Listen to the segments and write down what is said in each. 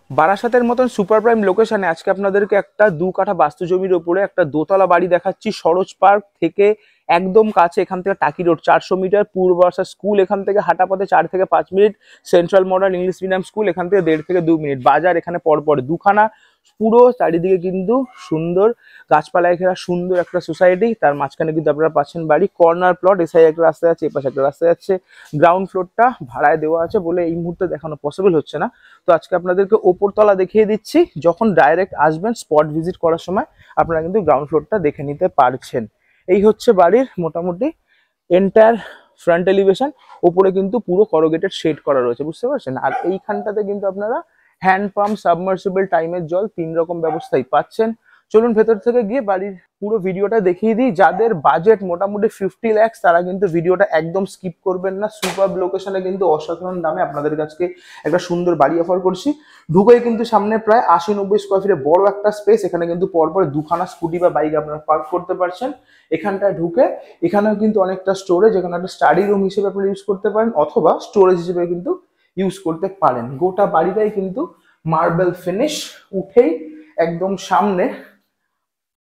বারাসাতের মতন super prime লোকেশনে আজকে আপনাদেরকে একটা 2 কাঠা বাস্তু জমির ওপরে একটা দোতলা বাড়ি দেখাচ্ছি। সরোজ পার্ক থেকে একদম কাছে, এখান থেকে টাকি রোড 400 মিটার, পূর্ব বারাসা স্কুল এখান থেকে হাঁটা পথে 4 থেকে 5 minute, central modern English medium school এখান থেকে 1.5 থেকে 2 মিনিট, বাজার এখানে পরপর দুখানা। পুরো চারিদিকে কিন্তু সুন্দর গাছপালায় ঘেরা সুন্দর একটা সোসাইটি, তার মাঝখানে কিন্তু আপনারা পাচ্ছেন বাড়ি, কর্নার প্লট, এ সাইডে একটা রাস্তা যাচ্ছে, এপাশে একটা রাস্তা যাচ্ছে। গ্রাউন্ড ফ্লোরটা ভাড়ায় দেওয়া আছে বলে এই মুহূর্তে দেখানো পসিবল হচ্ছে না। তো আজকে আপনাদেরকে ওপরতলা দেখিয়ে দিচ্ছি, যখন ডাইরেক্ট আসবেন স্পট ভিজিট করার সময় আপনারা কিন্তু গ্রাউন্ড ফ্লোরটা দেখে নিতে পারছেন। এই হচ্ছে বাড়ির মোটামুটি এন্টায়ার ফ্রন্ট এলিভেশন। ওপরে কিন্তু পুরো করোগেটেড শেড করা রয়েছে, বুঝতে পারছেন। আর এইখানটাতে কিন্তু আপনারা হ্যান্ড পাম্প, সাবমার্সিবল, টাইমের জল 3 রকম ব্যবস্থাই পাচ্ছেন। চলুন ভেতর থেকে গিয়ে বাড়ির পুরো ভিডিওটা দেখিয়ে দিই। যাদের বাজেট মোটামুটি 50 লাখ তারা কিন্তু ভিডিওটা একদম স্কিপ করবেন না। সুপার লোকেশনে কিন্তু অসাধারণ দামে আপনাদের কাছে একটা সুন্দর বাড়ি অফার করছি। ঢুকেই কিন্তু সামনে প্রায় 80-90 স্কোয়ার ফিটের বড় একটা স্পেস, এখানে কিন্তু পরপর দুখানা স্কুটি বা বাইক আপনারা পার্ক করতে পারছেন। এখানটায় ঢুকে এখানেও কিন্তু অনেকটা স্টোরেজ, এখানে একটা স্টাডি রুম হিসেবে আপনারা ইউজ করতে পারেন অথবা স্টোরেজ হিসেবে কিন্তু ইউজ করতে পারেন। গোটা বাড়িটাই কিন্তু মার্বেল ফিনিশ। উঠেই একদম সামনে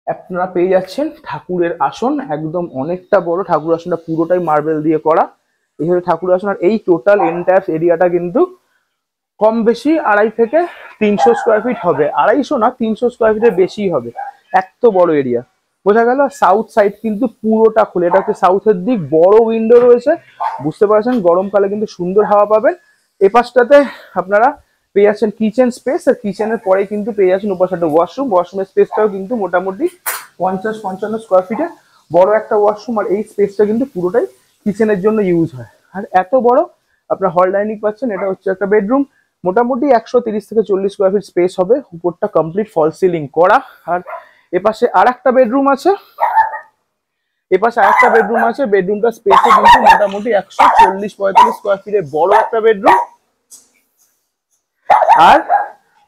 আপনারা পেয়ে যাচ্ছেন ঠাকুরের আসন, একদম অনেকটা বড় ঠাকুর আসনটা, পুরোটাই মার্বেল দিয়ে করা। এই হচ্ছে ঠাকুর আসন। আর এই টোটাল এন্টায়ার এরিয়াটা কিন্তু কম বেশি 250 থেকে 300 স্কোয়ার ফিট হবে। 250 না, 300 স্কোয়ার ফিটের বেশি হবে, এত বড় এরিয়া। বোঝা গেল। সাউথ সাইড কিন্তু পুরোটা খুলে, এটা হচ্ছে সাউথের দিক, বড় উইন্ডো রয়েছে, বুঝতে পারছেন। গরমকালে কিন্তু সুন্দর হাওয়া পাবেন। এপাশটাতে আপনারা পেয়ে যাচ্ছেন কিচেন স্পেস, আর কিচেনের পরে কিন্তু পেয়ে যাচ্ছেন ওপাশে ওয়াশরুম। ওয়াশরুমের স্পেসটাও কিন্তু মোটামুটি 50-55 স্কোয়ার ফিটের বড় একটা ওয়াশরুম। আর এই স্পেসটা কিন্তু পুরোটাই কিচেনের জন্য ইউজ হয়। আর এত বড় আপনার হল ডাইনিং পাচ্ছেন। এটা হচ্ছে একটা বেডরুম, মোটামুটি 130 থেকে 40 স্কোয়ার ফিট স্পেস হবে। উপরটা কমপ্লিট ফল সিলিং করা। আর এপাশে আর একটা বেডরুম আছে, এপাশে আর একটা বেডরুম আছে। বেডরুমটা স্পেসে কিন্তু মোটামুটি 140-45 স্কোয়ার ফিটের বড় একটা বেডরুম। আর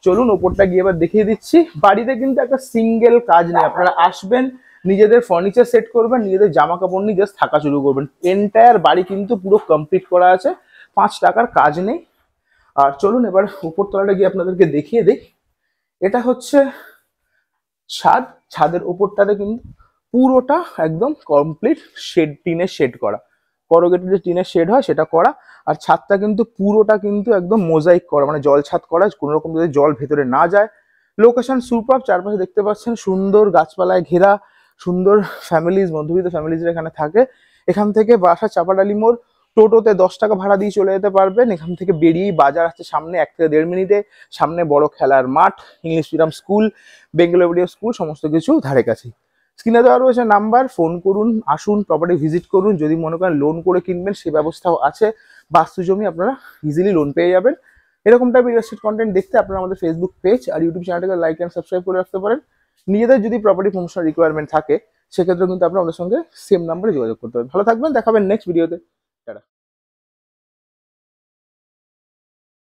চলুন ওপরটা গিয়ে এবার দেখিয়ে দিচ্ছি। বাড়িতে কিন্তু একটা সিঙ্গেল কাজ নেই, আপনারা আসবেন, নিজেদের ফার্নিচার সেট করবেন, নিজেদের জামা কাপড় নিয়ে জাস্ট থাকা শুরু করবেন। এন্টায়ার বাড়ি কিন্তু পুরো কমপ্লিট করা আছে, 5 টাকার কাজ নেই। আর চলুন এবার উপর তলাটা গিয়ে আপনাদেরকে দেখিয়ে দিই। এটা হচ্ছে ছাদ। ছাদের উপরটাতে কিন্তু পুরোটা একদম কমপ্লিট শেড, টিনের শেড করা, করোগেটেড যে টিনের শেড হয় সেটা করা। আর ছাদটা কিন্তু পুরোটা কিন্তু একদম মোজাইক করা, মানে জল ছাদ করা, কোনো রকম যদি জল ভেতরে না যায়। লোকেশন সুপার, চারপাশে দেখতে পাচ্ছেন সুন্দর গাছপালায় ঘেরা, সুন্দর ফ্যামিলিজ, মধ্যবিত্ত ফ্যামিলিজরা এখানে থাকে। এখান থেকে বাসা চাপাডালি মোড়, টোটোতে 10 টাকা ভাড়া দিয়ে চলে যেতে পারবেন। এখান থেকে বেরিয়েই বাজার আছে সামনে, 1 থেকে 1.5 মিনিটে। সামনে বড় খেলার মাঠ, English medium school, Bengali medium school, সমস্ত কিছু ধারে কাছে। স্ক্রিনে দেওয়া রয়েছে নাম্বার, ফোন করুন, আসুন, প্রপার্টি ভিজিট করুন। যদি মনে করেন লোন করে কিনবেন সে ব্যবস্থাও আছে। বাস্তু জমি আপনারা ইজিলি লোন পেয়ে যাবেন। এরকম টাইপের রিয়েল এস্টেট কন্টেন্ট দেখতে আপনারা আমাদের ফেসবুক পেজ আর ইউটিউব চ্যানেলটাকে লাইক অ্যান্ড সাবস্ক্রাইব করে রাখতে পারেন। নিজেদের যদি প্রপার্টি প্রমোশন রিকোয়ারমেন্ট থাকে সেক্ষেত্রে কিন্তু আপনারা আমাদের সঙ্গে সেম নাম্বারে যোগাযোগ করতে পারেন। ভালো থাকবেন, দেখাবেন নেক্সট ভিডিওতে। টাটা।